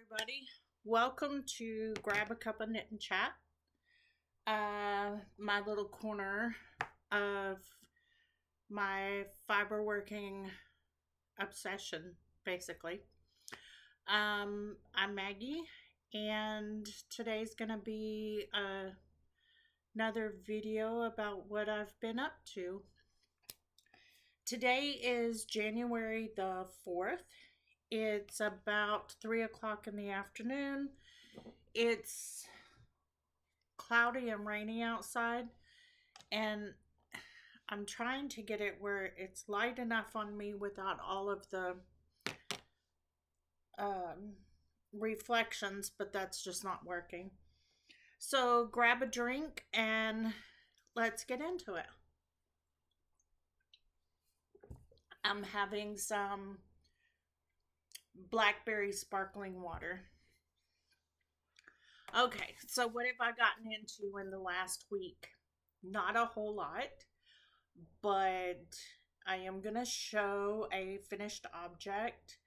everybody. Welcome to Grab a Cup of Knit and Chat. My little corner of my fiber working obsession, basically. I'm Maggie, and today's gonna be another video about what I've been up to. Today is January the 4th. It's about 3 o'clock in the afternoon. It's cloudy and rainy outside, and I'm trying to get it where it's light enough on me without all of the reflections, but that's just not working. So grab a drink and let's get into it. I'm having some blackberry sparkling water. Okay, so what have I gotten into in the last week? Not a whole lot, but I am going to show a finished object,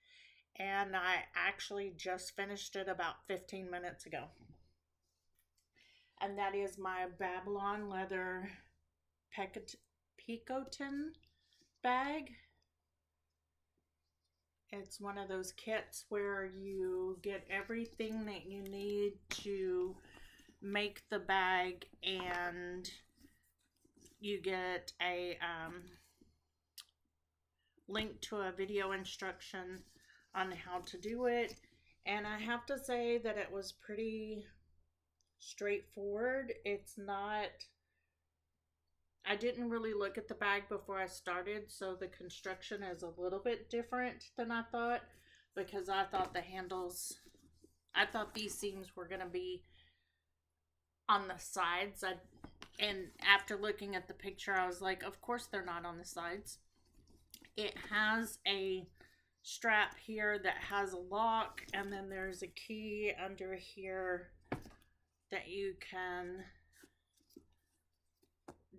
and I actually just finished it about 15 minutes ago. And that is my Babylon leather picotin bag. It's one of those kits where you get everything that you need to make the bag, and you get a link to a video instruction on how to do it. And I have to say that it was pretty straightforward. It's not... I didn't really look at the bag before I started, so the construction is a little bit different than I thought, because I thought these seams were going to be on the sides. And after looking at the picture, I was like, of course they're not on the sides. It has a strap here that has a lock, and then there's a key under here that you can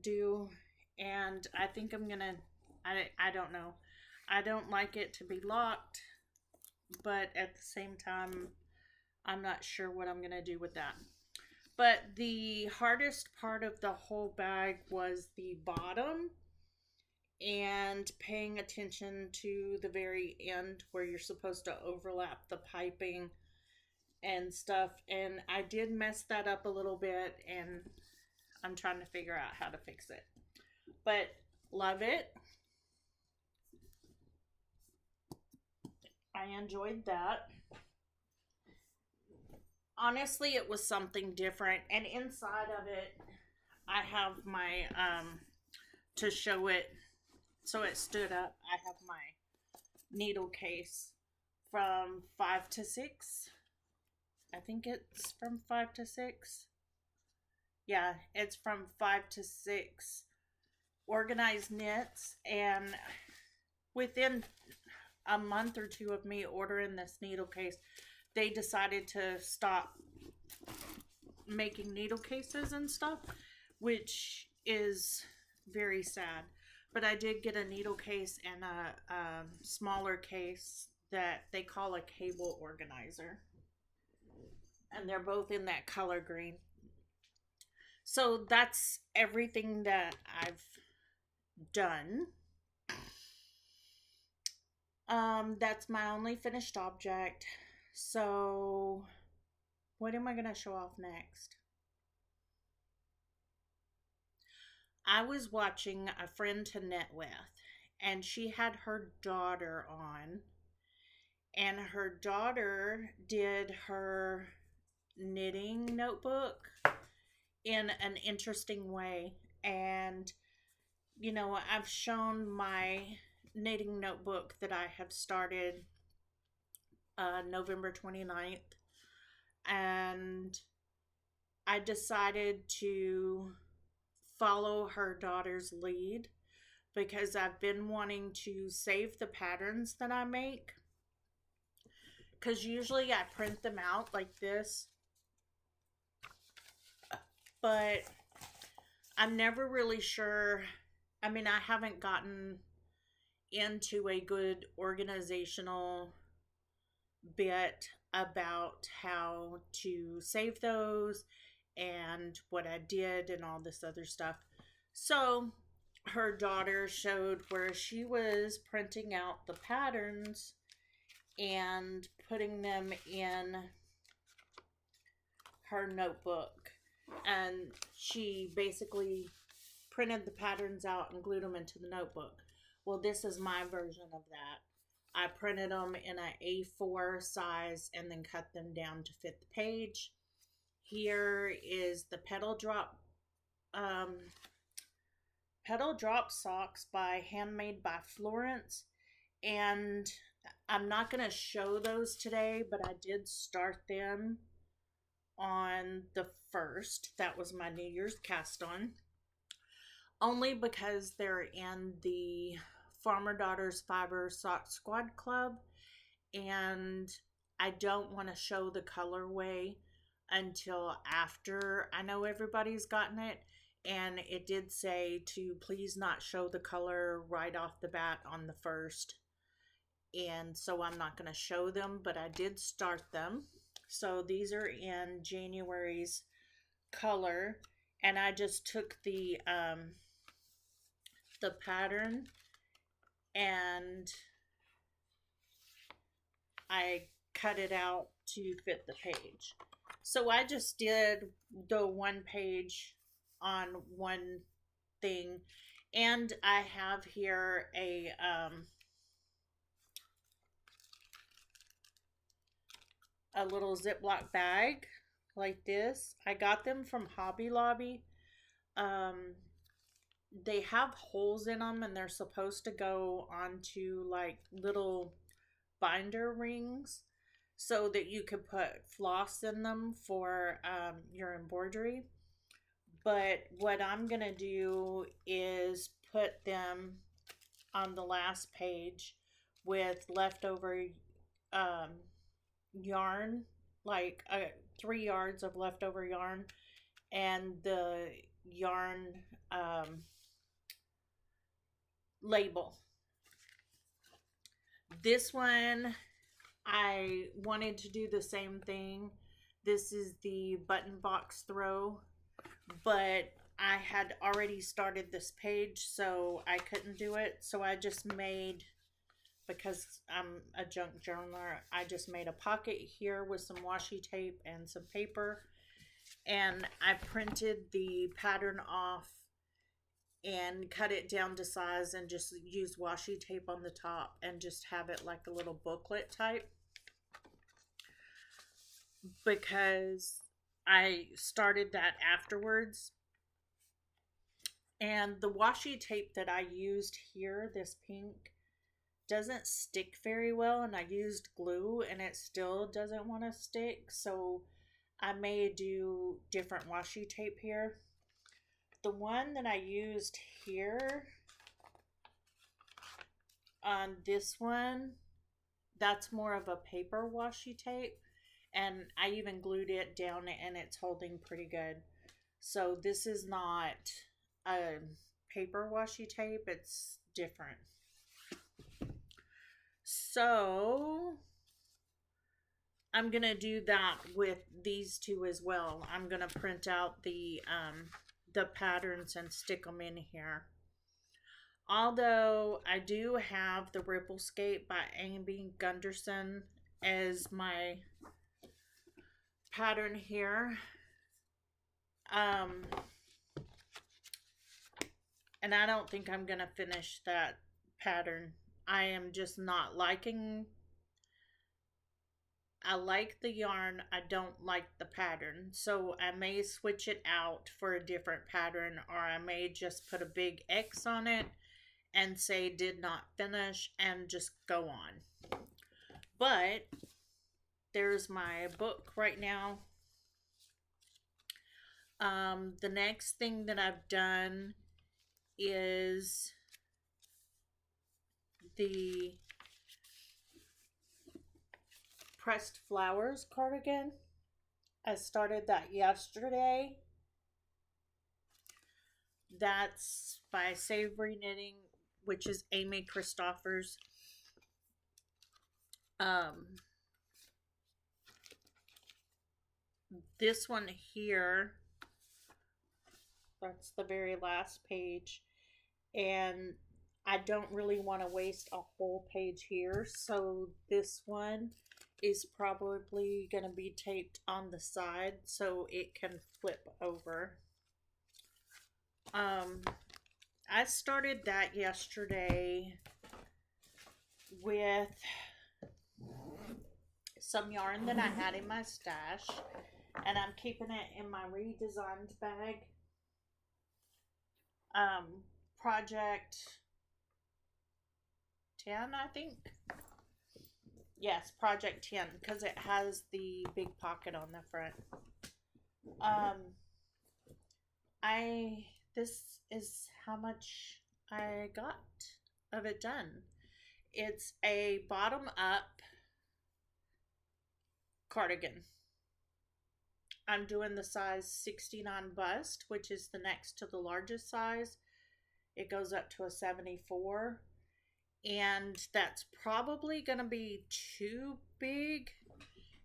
do. And I think I'm gonna, I don't know, I don't like it to be locked, but at the same time I'm not sure what I'm gonna do with that. But the hardest part of the whole bag was the bottom, and paying attention to the very end where you're supposed to overlap the piping and stuff. And I did mess that up a little bit, and I'm trying to figure out how to fix it. But love it. I enjoyed that. Honestly, it was something different. And inside of it, I have my, to show it so it stood up, I have my needle case from 5 to 6. I think it's from 5 to 6. Yeah, it's from 5 to 6 organized knits, and within a month or two of me ordering this needle case, they decided to stop making needle cases and stuff, which is very sad. But I did get a needle case and a smaller case that they call a cable organizer, and they're both in that color green. So that's everything that I've done. That's my only finished object. So what am I going to show off next? I was watching a friend to knit with, and she had her daughter on, and her daughter did her knitting notebook in an interesting way. And you know, I've shown my knitting notebook that I have started November 29th, and I decided to follow her daughter's lead because I've been wanting to save the patterns that I make, because usually I print them out like this, but I'm never really sure. I mean, I haven't gotten into a good organizational bit about how to save those and what I did and all this other stuff. So her daughter showed where she was printing out the patterns and putting them in her notebook. And she basically printed the patterns out and glued them into the notebook. Well, this is my version of that. I printed them in an A4 size and then cut them down to fit the page. Here is the um, pedal drop socks by Handmade by Florence. And I'm not going to show those today, but I did start them on the 1st. That was my New Year's cast on. Only because they're in the Farmer Daughters Fiber Sock Squad Club, and I don't want to show the colorway until after I know everybody's gotten it. And it did say to please not show the color right off the bat on the 1st. And so I'm not going to show them, but I did start them. So these are in January's color, and I just took the pattern and I cut it out to fit the page. So I just did the one page on one thing, and I have here a little Ziploc bag like this. I got them from Hobby Lobby. They have holes in them, and they're supposed to go onto like little binder rings so that you could put floss in them for your embroidery. But what I'm gonna do is put them on the last page with leftover yarn, like 3 yards of leftover yarn, and the yarn label. This one, I wanted to do the same thing. This is the button box throw, but I had already started this page, so I couldn't do it. So I just made, because I'm a junk journaler, I just made a pocket here with some washi tape and some paper, and I printed the pattern off and cut it down to size and just use washi tape on the top and just have it like a little booklet type, because I started that afterwards. And the washi tape that I used here, this pink, doesn't stick very well, and I used glue and it still doesn't want to stick, so I may do different washi tape here. The one that I used here on this one, that's more of a paper washi tape, and I even glued it down and it's holding pretty good. So this is not a paper washi tape, it's different. So I'm gonna do that with these two as well. I'm gonna print out the patterns and stick them in here. Although I do have the Ripple Skate by Amy Gunderson as my pattern here. And I don't think I'm gonna finish that pattern. I am just not liking. I like the yarn, I don't like the pattern, so I may switch it out for a different pattern, or I may just put a big X on it and say did not finish and just go on. But there's my book right now. The next thing that I've done is the Pressed Flowers cardigan. I started that yesterday. That's by Savory Knitting, which is Amy Christoffers. this one here, that's the very last page, and I don't really want to waste a whole page here, so this one is probably going to be taped on the side so it can flip over. I started that yesterday with some yarn that I had in my stash, and I'm keeping it in my redesigned bag. Project 10, I think. Yes, Project 10, because it has the big pocket on the front. This is how much I got of it done. It's a bottom up cardigan. I'm doing the size 69 bust, which is the next to the largest size. It goes up to a 74, and that's probably going to be too big,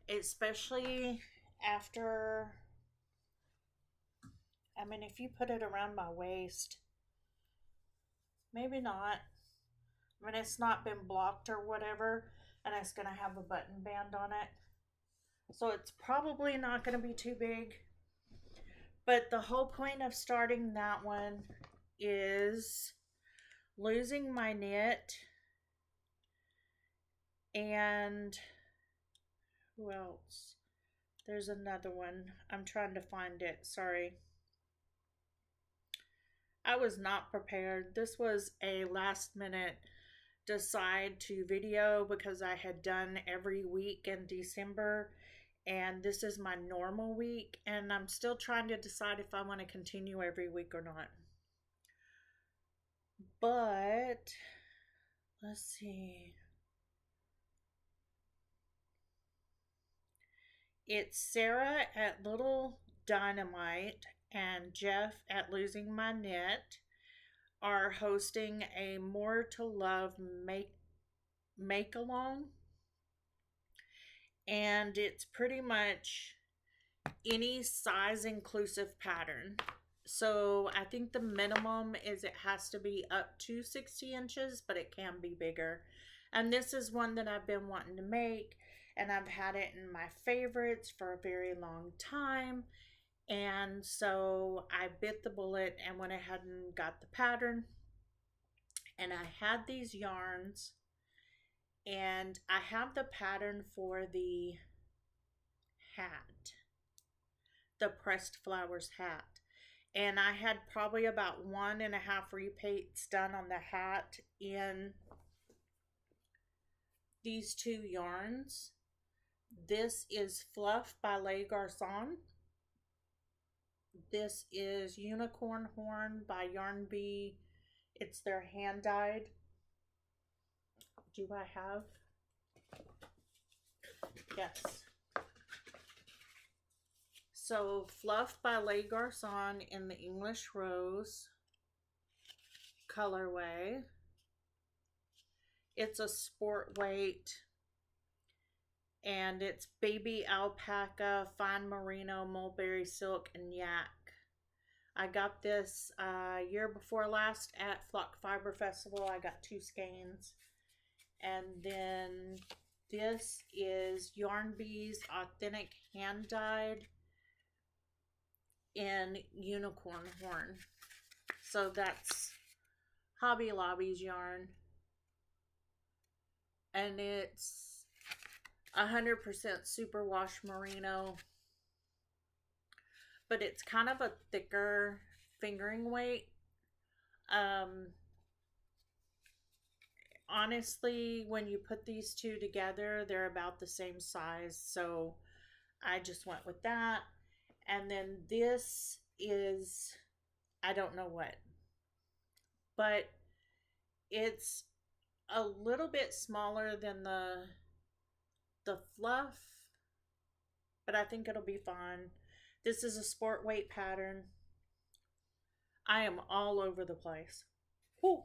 especially after, I mean, if you put it around my waist, maybe not. I mean, it's not been blocked or whatever, and it's going to have a button band on it. So it's probably not going to be too big. But the whole point of starting that one is losing my knit. And who else? There's another one. I'm trying to find it. Sorry. I was not prepared. This was a last minute decide to video because I had done every week in December, and this is my normal week, and I'm still trying to decide if I want to continue every week or not. But let's see. It's Sarah at Little Dynamite and Jeff at Losing My Knit are hosting a More to Love make along, and it's pretty much any size inclusive pattern. So I think the minimum is it has to be up to 60 inches, but it can be bigger. And this is one that I've been wanting to make, and I've had it in my favorites for a very long time. And so I bit the bullet and went ahead and got the pattern. And I had these yarns, and I have the pattern for the hat, the pressed flowers hat. And I had probably about 1.5 repeats done on the hat in these two yarns. This is Fluff by Les Garçons. This is Unicorn Horn by Yarn Bee. It's their hand dyed. Do I have? Yes. So Fluff by Les Garçons in the English Rose colorway. It's a sport weight, and it's baby alpaca, fine merino, mulberry silk, and yak. I got this year before last at Flock Fiber Festival. I got 2 skeins. And then this is Yarn Bee's Authentic Hand Dyed in Unicorn Horn. So that's Hobby Lobby's yarn. And it's 100% superwash merino. But it's kind of a thicker fingering weight. Honestly, when you put these two together, they're about the same size. So I just went with that. And then this is, I don't know what, but it's a little bit smaller than the Fluff, but I think it'll be fine. This is a sport weight pattern. I am all over the place. Whew.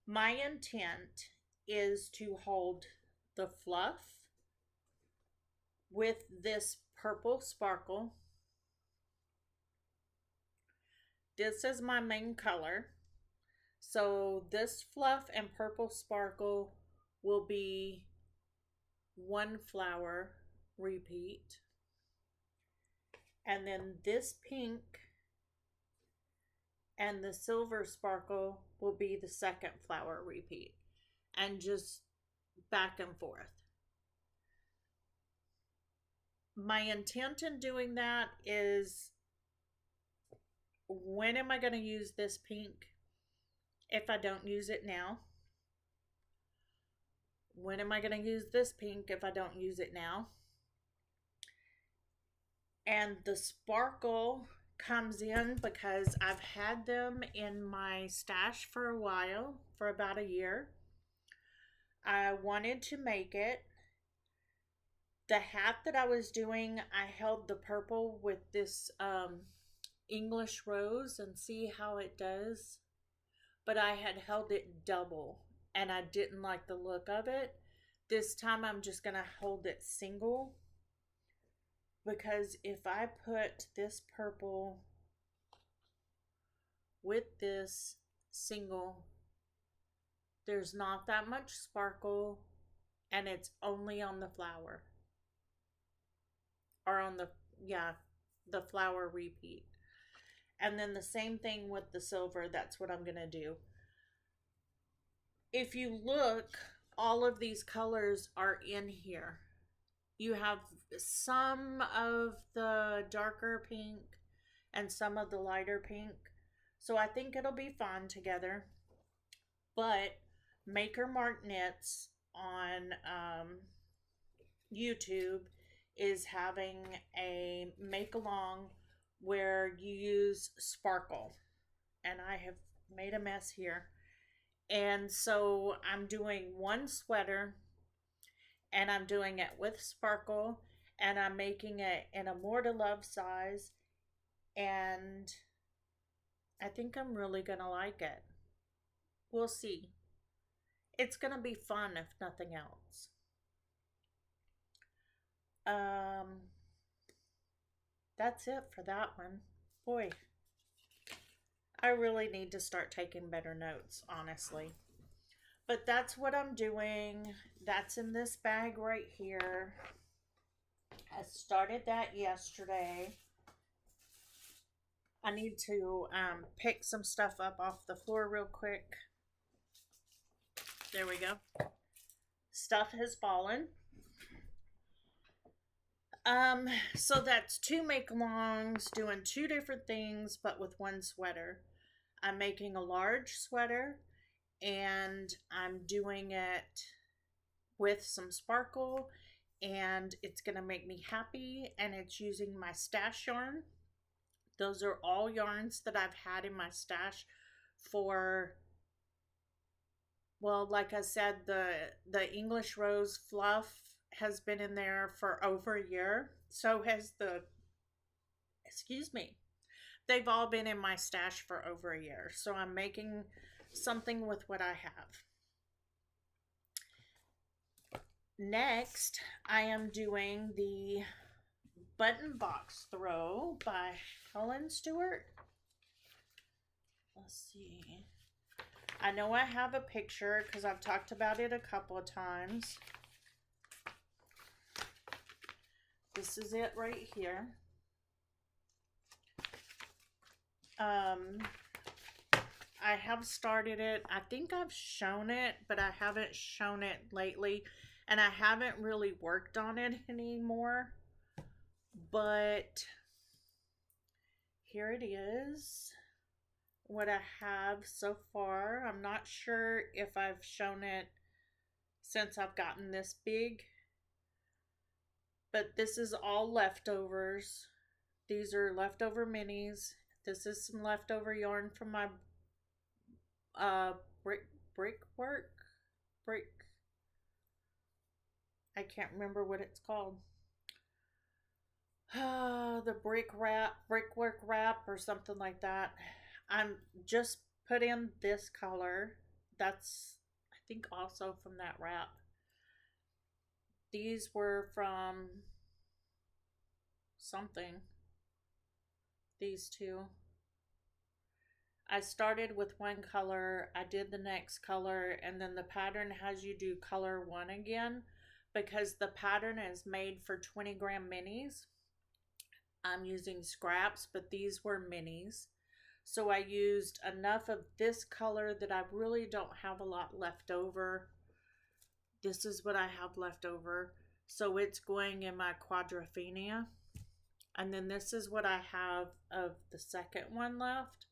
My intent is to hold the Fluff with this Purple Sparkle. This is my main color. So this fluff and Purple Sparkle will be one flower repeat. And then this pink and the Silver Sparkle will be the second flower repeat. And just back and forth. My intent in doing that is, when am I going to use this pink if I don't use it now? When am I going to use this pink if I don't use it now? And the sparkle comes in because I've had them in my stash for a while, for about a year. I wanted to make it. The hat that I was doing, I held the purple with this English rose and see how it does. But I had held it double and I didn't like the look of it. This time I'm just going to hold it single, because if I put this purple with this single, there's not that much sparkle and it's only on the flower. Or on the flower repeat. And then the same thing with the silver. That's what I'm going to do. If you look, all of these colors are in here. You have some of the darker pink and some of the lighter pink. So I think it'll be fun together. But Maker Mark Knits on YouTube is having a make along where you use sparkle, and I have made a mess here. And so I'm doing one sweater and I'm doing it with sparkle, and I'm making it in a more to love size, and I think I'm really gonna like it. We'll see. It's gonna be fun if nothing else. That's it for that one. Boy, I really need to start taking better notes, honestly. But that's what I'm doing. That's in this bag right here. I started that yesterday. I need to pick some stuff up off the floor real quick. There we go. Stuff has fallen. So that's 2 make-alongs doing 2 different things, but with one sweater. I'm making a large sweater, and I'm doing it with some sparkle, and it's gonna make me happy, and it's using my stash yarn. Those are all yarns that I've had in my stash for, well, like I said, the English Rose Fluff has been in there for over a year. So has they've all been in my stash for over a year. So I'm making something with what I have. Next, I am doing the Button Box Throw by Helen Stewart. Let's see. I know I have a picture because I've talked about it a couple of times. This is it right here. I have started it. I think I've shown it, but I haven't shown it lately. And I haven't really worked on it anymore. But here it is. What I have so far. I'm not sure if I've shown it since I've gotten this big. But this is all leftovers. These are leftover minis. This is some leftover yarn from my brick. I can't remember what it's called. The brickwork wrap or something like that. I'm just put in this color. That's, I think, also from that wrap. These were from something. These two. I started with one color, I did the next color, and then the pattern has you do color one again because the pattern is made for 20-gram minis. I'm using scraps, but these were minis. So I used enough of this color that I really don't have a lot left over. This is what I have left over. So it's going in my quadrophenia. And then this is what I have of the second one left.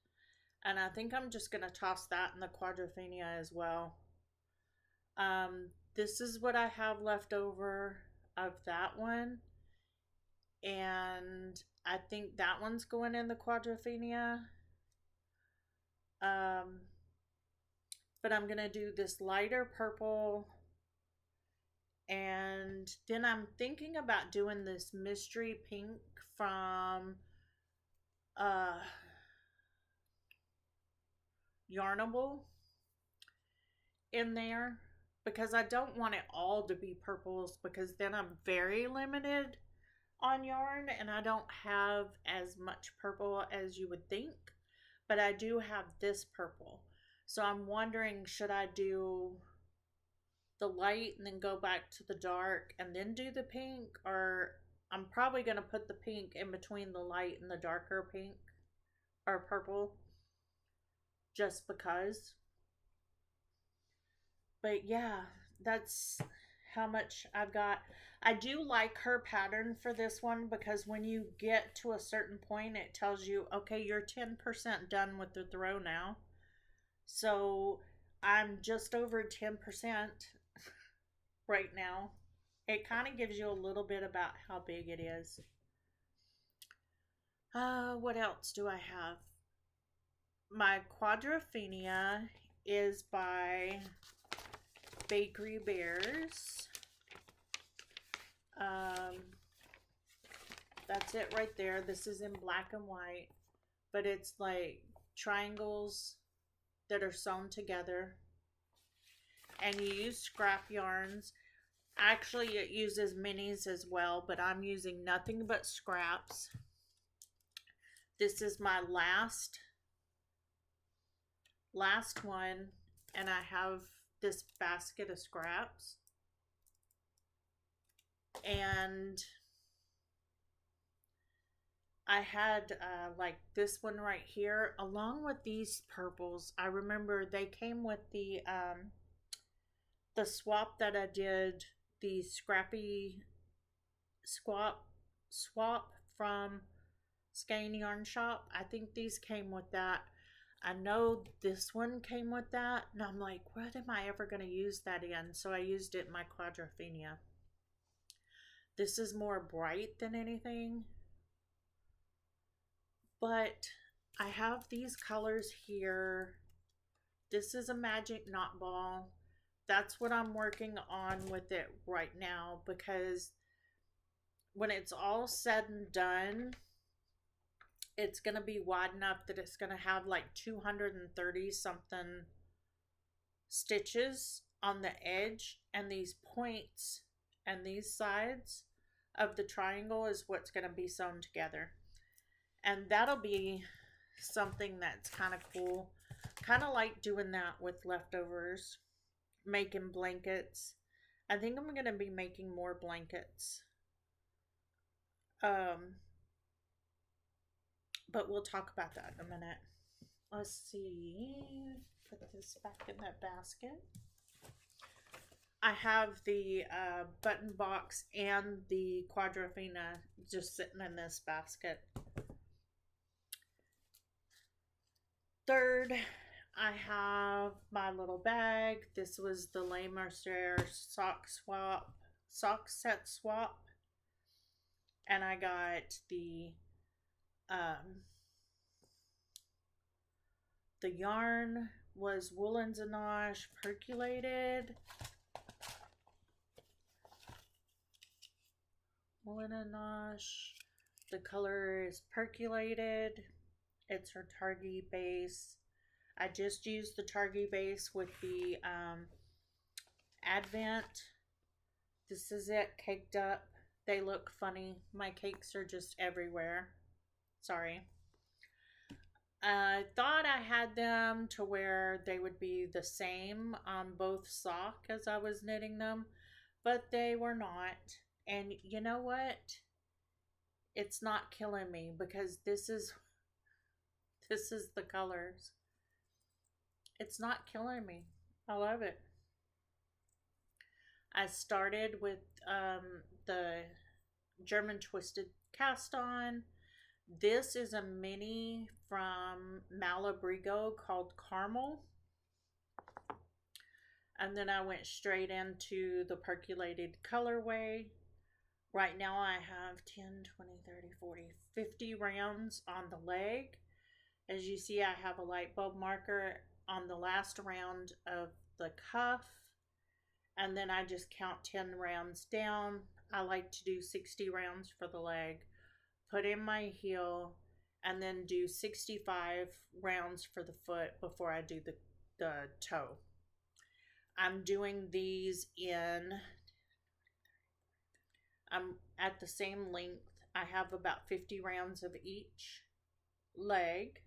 And I think I'm just going to toss that in the quadrophenia as well. This is what I have left over of that one. And I think that one's going in the quadrophenia. But I'm going to do this lighter purple. And then I'm thinking about doing this mystery pink from Yarnable in there, because I don't want it all to be purples, because then I'm very limited on yarn and I don't have as much purple as you would think, but I do have this purple. So I'm wondering, should I do the light and then go back to the dark and then do the pink, or I'm probably going to put the pink in between the light and the darker pink or purple just because. But yeah, that's how much I've got. I do like her pattern for this one because when you get to a certain point, it tells you, okay, you're 10% done with the throw now. So I'm just over 10% right now. It kind of gives you a little bit about how big it is. What else do I have? My quadrophenia is by Bakery Bears. That's it right there. This is in black and white, but it's like triangles that are sewn together, and you use scrap yarns. Actually, it uses minis as well, but I'm using nothing but scraps. This is my last one, and I have this basket of scraps. And I had like this one right here along with these purples. I remember they came with the swap that I did, the scrappy swap from Skein Yarn Shop. I think these came with that. I know this one came with that, and I'm like, what am I ever going to use that in? So I used it in my quadrophenia. This is more bright than anything, but I have these colors here. This is a magic knot ball. That's what I'm working on with it right now, because when it's all said and done, it's going to be wide enough that it's going to have like 230 something stitches on the edge, and these points and these sides of the triangle is what's going to be sewn together. And that'll be something that's kind of cool. Kind of like doing that with leftovers, making blankets. I think I'm going to be making more blankets. But we'll talk about that in a minute. Let's see. Put this back in that basket. I have the button box and the quadrophenia just sitting in this basket. Third, I have my little bag. This was the Le Mercier sock set swap. And I got the yarn was Woolen Zanache percolated. Woolen Zanache. The color is percolated. It's her Targhee base. I just used the Targhee base with the Advent. This is it caked up. They look funny. My cakes are just everywhere. Sorry. I thought I had them to where they would be the same on both sock as I was knitting them, but they were not. And you know what? It's not killing me because this is the colors. It's not killing me. I love it. I started with the German twisted cast on. This is a mini from Malabrigo called Caramel. And then I went straight into the percolated colorway. Right now I have 10, 20, 30, 40, 50 rounds on the leg. As you see, I have a light bulb marker on the last round of the cuff. And then I just count 10 rounds down. I like to do 60 rounds for the leg. Put in my heel, and then do 65 rounds for the foot before I do the toe. I'm doing these I'm at the same length. I have about 50 rounds of each leg.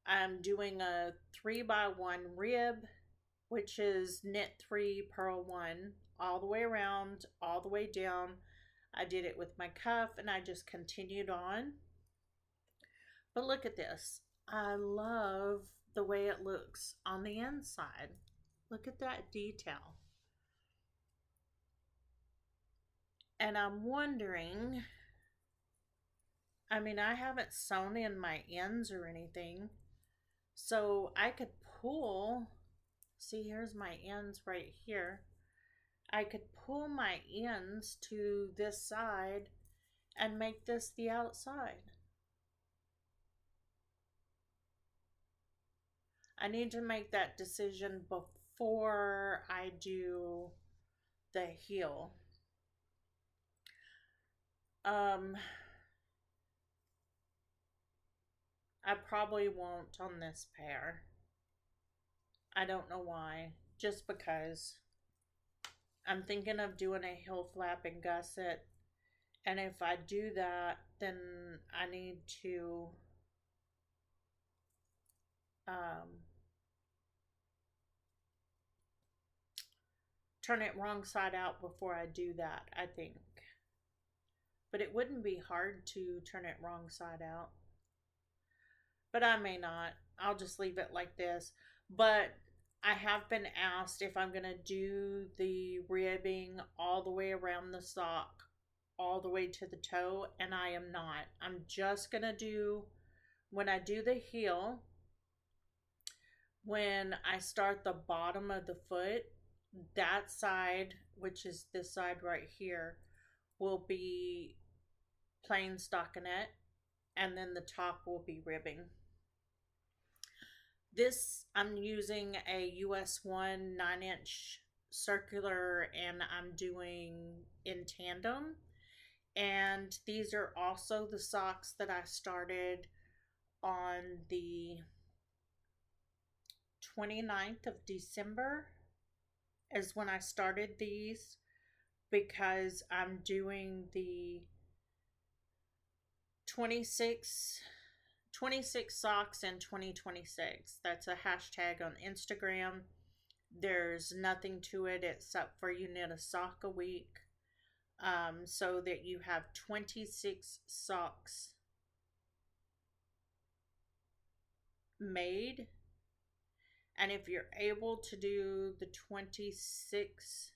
I'm doing a 3x1 rib, which is knit 3, purl 1, all the way around, all the way down. I did it with my cuff and I just continued on. But look at this. I love the way it looks on the inside. Look at that detail. And I'm wondering, I mean, I haven't sewn in my ends or anything, so I could pull, see, here's my ends right here. I could pull my ends to this side and make this the outside. I need to make that decision before I do the heel. I probably won't on this pair. I don't know why. Just because I'm thinking of doing a heel flap and gusset. And if I do that, then I need to turn it wrong side out before I do that, I think. But it wouldn't be hard to turn it wrong side out. But I may not. I'll just leave it like this. But I have been asked if I'm going to do the ribbing all the way around the sock, all the way to the toe, and I am not. I'm just going to do, when I do the heel, when I start the bottom of the foot, that side, which is this side right here, will be plain stockinette, and then the top will be ribbing. This, I'm using a US 1 9-inch circular, and I'm doing in tandem. And these are also the socks that I started on the 29th of December is when I started these, because I'm doing the 26 socks in 2026. That's a hashtag on Instagram. There's nothing to it except for you knit a sock a week, so that you have 26 socks made. And if you're able to do the 26,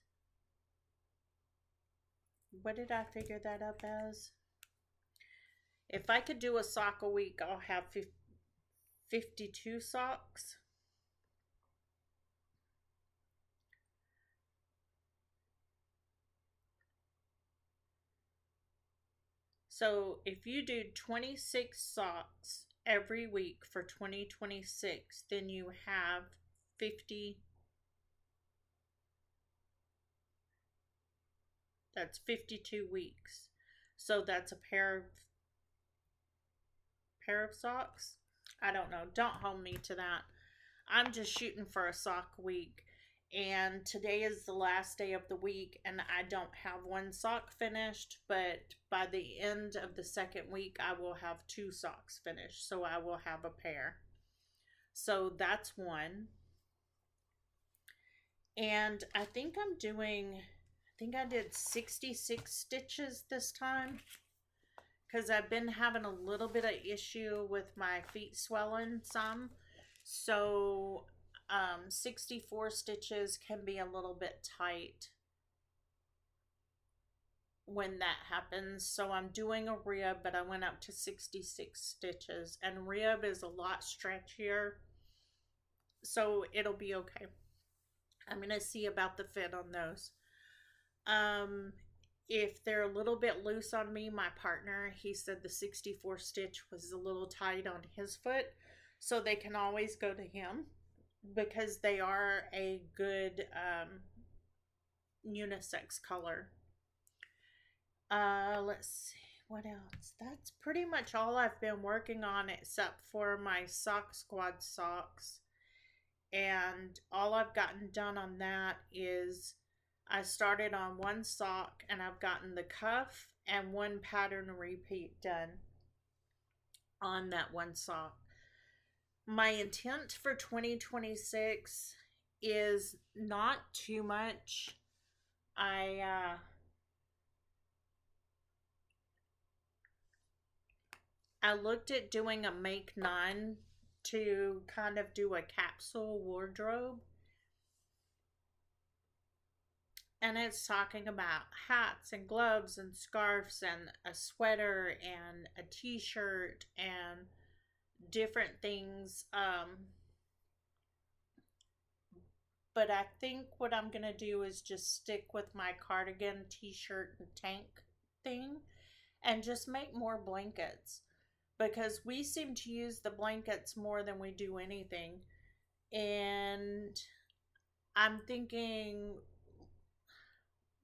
what did I figure that up as? If I could do a sock a week, I'll have 52 socks. So if you do 26 socks every week for 2026, then you have 50. That's 52 weeks. So that's a pair of socks. I don't know. Don't hold me to that. I'm just shooting for a sock week. And today is the last day of the week, and I don't have one sock finished, but by the end of the second week, I will have two socks finished. So I will have a pair. So that's one. And I think I did 66 stitches this time because I've been having a little bit of issue with my feet swelling some. So 64 stitches can be a little bit tight when that happens. So I'm doing a rib, but I went up to 66 stitches, and rib is a lot stretchier, so it'll be okay. I'm gonna see about the fit on those. Um, if they're a little bit loose on me, my partner, he said the 64 stitch was a little tight on his foot, so they can always go to him because they are a good unisex color. Let's see what else. That's pretty much all I've been working on except for my Sock Squad socks. And all I've gotten done on that is I started on one sock and I've gotten the cuff and one pattern repeat done on that one sock. My intent for 2026 is not too much. I looked at doing a make none to kind of do a capsule wardrobe. And it's talking about hats and gloves and scarves and a sweater and a t-shirt and different things. But I think what I'm going to do is just stick with my cardigan, t-shirt, and tank thing and just make more blankets. Because we seem to use the blankets more than we do anything. And I'm thinking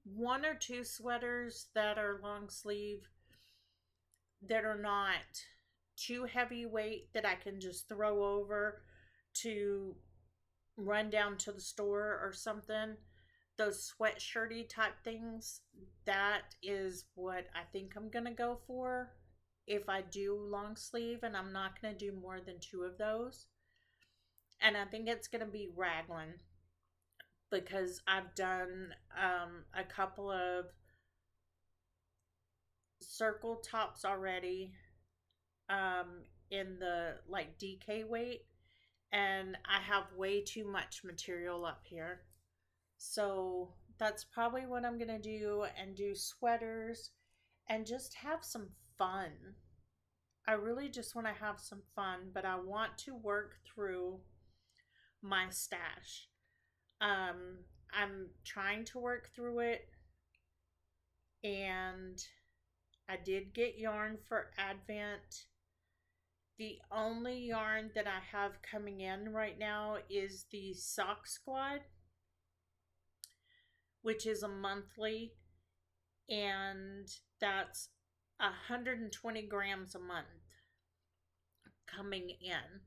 one or two sweaters that are long sleeve that are not too heavyweight that I can just throw over to run down to the store or something. Those sweatshirty type things, that is what I think I'm going to go for if I do long sleeve, and I'm not going to do more than two of those. And I think it's going to be raglan because I've done a couple of circle tops already in the like DK weight, and I have way too much material up here. So that's probably what I'm going to do, and do sweaters and just have some fun. I really just want to have some fun, but I want to work through my stash. I'm trying to work through it, and I did get yarn for Advent. The only yarn that I have coming in right now is the Sock Squad, which is a monthly, and that's 120 grams a month coming in.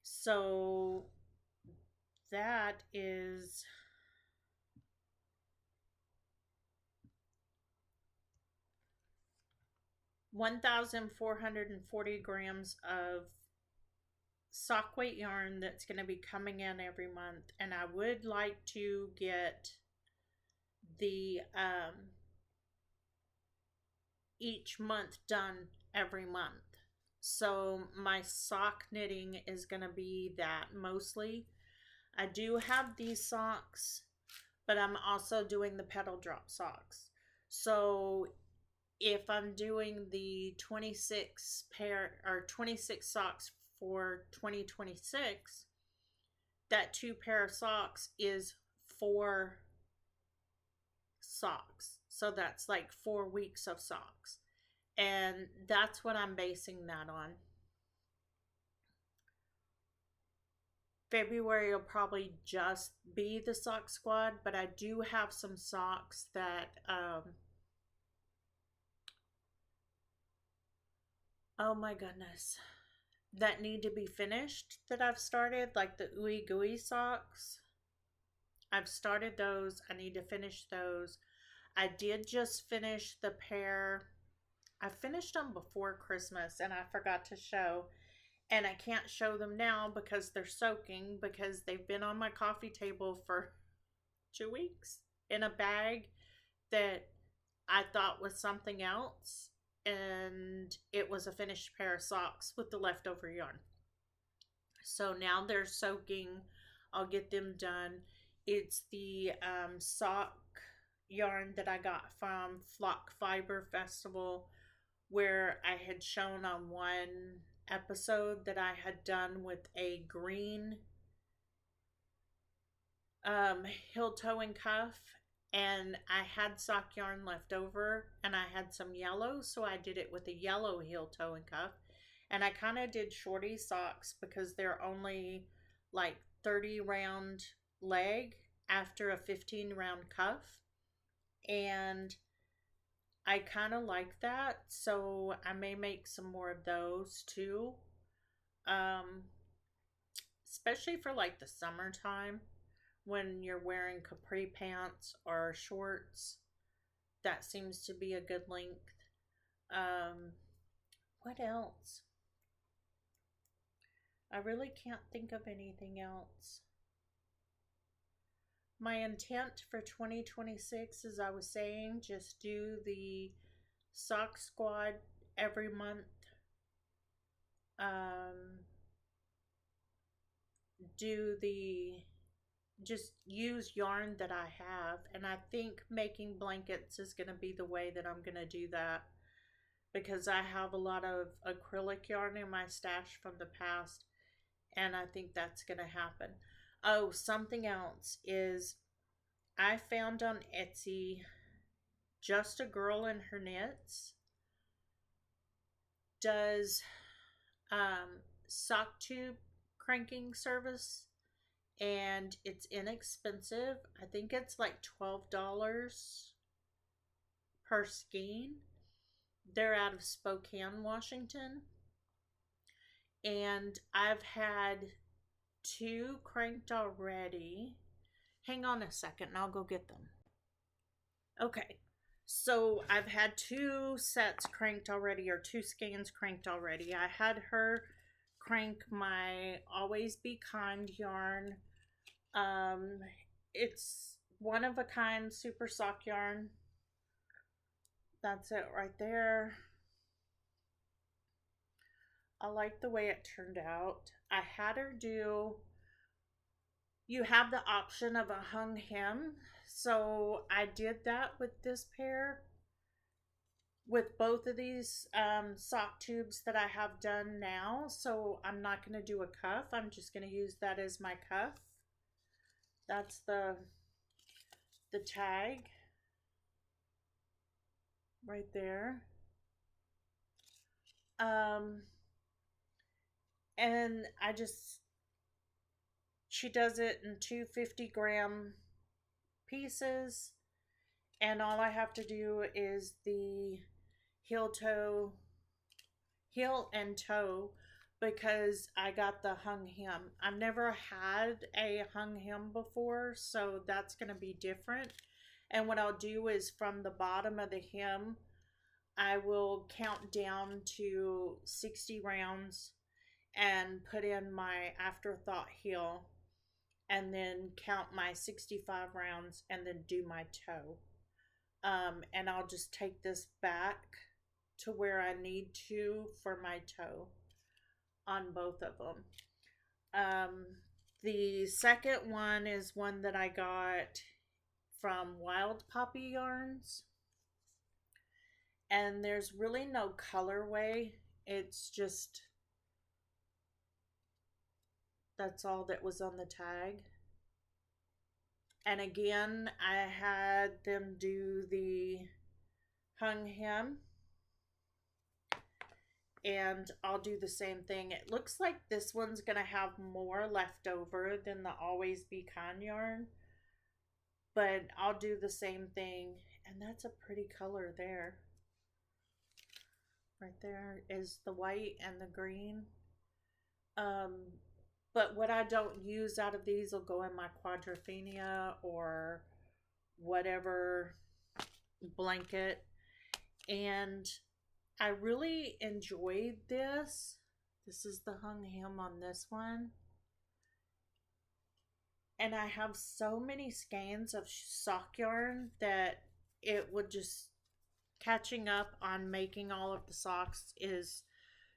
So that is 1,440 grams of sock weight yarn that's going to be coming in every month. And I would like to get the each month done every month. So my sock knitting is going to be that mostly. I do have these socks, but I'm also doing the pedal drop socks. So if I'm doing the 26 socks for 2026, that 2 pair of socks is 4 socks. So that's like 4 weeks of socks. And that's what I'm basing that on. February will probably just be the sock squad, but I do have some socks that oh my goodness, that need to be finished that I've started, like the ooey gooey socks. I've started those. I need to finish those. I did just finish the pair. I finished them before Christmas and I forgot to show. And I can't show them now because they're soaking because they've been on my coffee table for 2 weeks in a bag that I thought was something else. And it was a finished pair of socks with the leftover yarn. So now they're soaking. I'll get them done. It's the sock yarn that I got from Flock Fiber Festival, where I had shown on one episode that I had done with a green heel toe and cuff, and I had sock yarn left over and I had some yellow, so I did it with a yellow heel toe and cuff. And I kind of did shorty socks because they're only like 30 round leg after a 15 round cuff, and I kind of like that, so I may make some more of those too. Um, Especially for like the summertime when you're wearing capri pants or shorts. That seems to be a good length. What else? I really can't think of anything else. My intent for 2026, as I was saying, just do the sock squad every month. Just use yarn that I have, and I think making blankets is going to be the way that I'm going to do that, because I have a lot of acrylic yarn in my stash from the past, and I think that's going to happen. Oh, something else is I found on Etsy Just a Girl in Her Knits does sock tube cranking service, and it's inexpensive. I think it's like $12 per skein. They're out of Spokane, Washington, and I've had 2 cranked already. Hang on a second and I'll go get them. Okay, so I've had 2 sets cranked already, or 2 skeins cranked already. I had her crank my Always Be Kind yarn. It's one of a kind super sock yarn. That's it right there. I like the way it turned out. I had her do, you have the option of a hung hem, so I did that with this pair. With both of these sock tubes that I have done now, so I'm not going to do a cuff. I'm just going to use that as my cuff. That's the tag right there. And she does it in 250-gram pieces, and all I have to do is the heel and toe, because I got the hung hem. I've never had a hung hem before, so that's going to be different. And what I'll do is from the bottom of the hem, I will count down to 60 rounds and put in my afterthought heel, and then count my 65 rounds and then do my toe. And I'll just take this back to where I need to for my toe on both of them. The second one is one that I got from Wild Poppy Yarns, and there's really no colorway. It's just, that's all that was on the tag. And again, I had them do the hung hem, and I'll do the same thing. It looks like this one's going to have more left over than the Always Be Kind yarn, but I'll do the same thing. And that's a pretty color there. Right there is the white and the green. But what I don't use out of these will go in my quadrophenia or whatever blanket. And I really enjoyed this. This is the hung hem on this one. And I have so many skeins of sock yarn that it would just catching up on making all of the socks is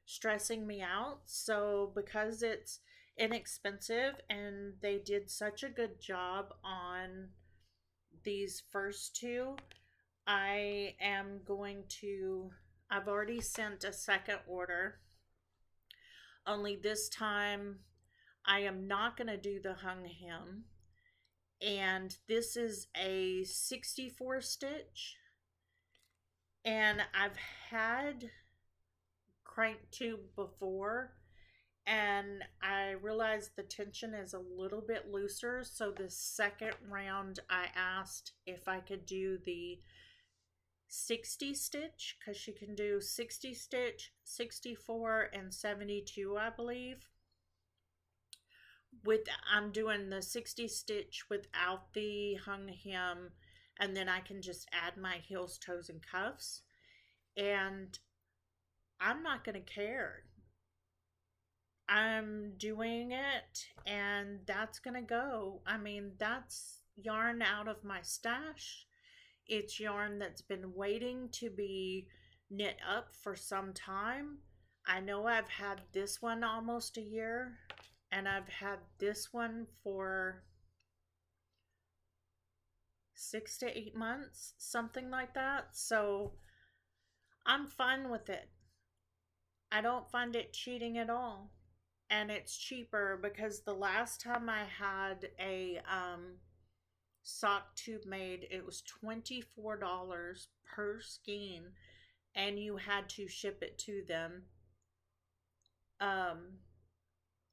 stressing me out. So because it's inexpensive and they did such a good job on these first two, I am going to, I've already sent a second order. Only this time I am not going to do the hung hem. And this is a 64 stitch. And I've had crank tube before, and I realized the tension is a little bit looser. So the second round I asked if I could do the 60 stitch, because she can do 60 stitch, 64, and 72, I believe. I'm doing the 60 stitch without the hung hem, and then I can just add my heels, toes, and cuffs, and I'm not gonna care. I'm doing it, and that's gonna go. I mean, that's yarn out of my stash. It's yarn that's been waiting to be knit up for some time. I know I've had this one almost a year, and I've had this one for 6 to 8 months, something like that. So I'm fine with it. I don't find it cheating at all. And it's cheaper because the last time I had a sock tube made, it was $24 per skein, and you had to ship it to them.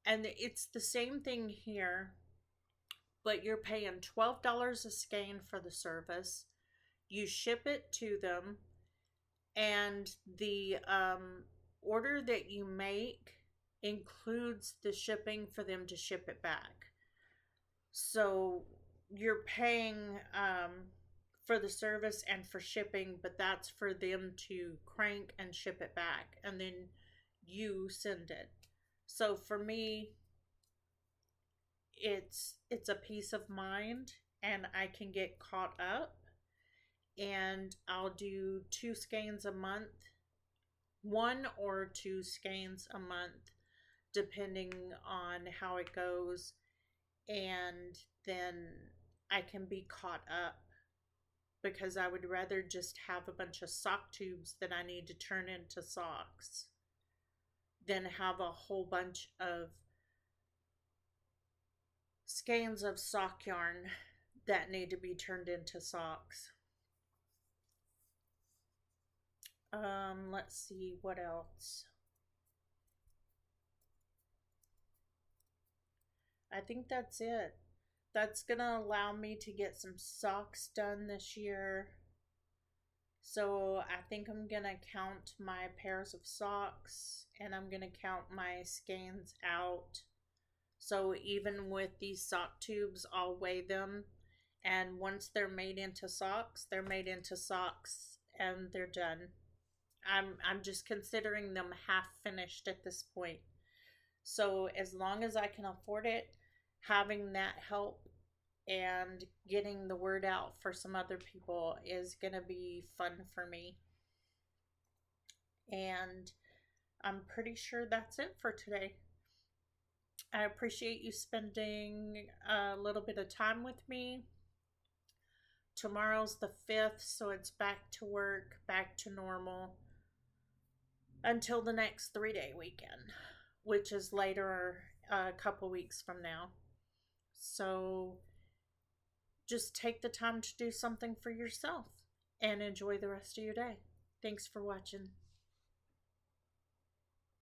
And it's the same thing here, but you're paying $12 a skein for the service. You ship it to them, and the order that you make includes the shipping for them to ship it back. So you're paying for the service and for shipping, but that's for them to crank and ship it back, and then you send it. So for me, it's a peace of mind, and I can get caught up, and I'll do 2 skeins a month, 1 or 2 skeins a month, depending on how it goes, and then I can be caught up, because I would rather just have a bunch of sock tubes that I need to turn into socks than have a whole bunch of skeins of sock yarn that need to be turned into socks. Let's see what else. I think that's it. That's gonna allow me to get some socks done this year. So I think I'm gonna count my pairs of socks, and I'm gonna count my skeins out. So even with these sock tubes, I'll weigh them, and once they're made into socks, they're made into socks, and they're done. I'm just considering them half finished at this point. So as long as I can afford it, having that help and getting the word out for some other people is going to be fun for me. And I'm pretty sure that's it for today. I appreciate you spending a little bit of time with me. Tomorrow's the 5th, so it's back to work, back to normal, until the next 3-day weekend, which is later, a couple weeks from now. So just take the time to do something for yourself and enjoy the rest of your day. Thanks for watching.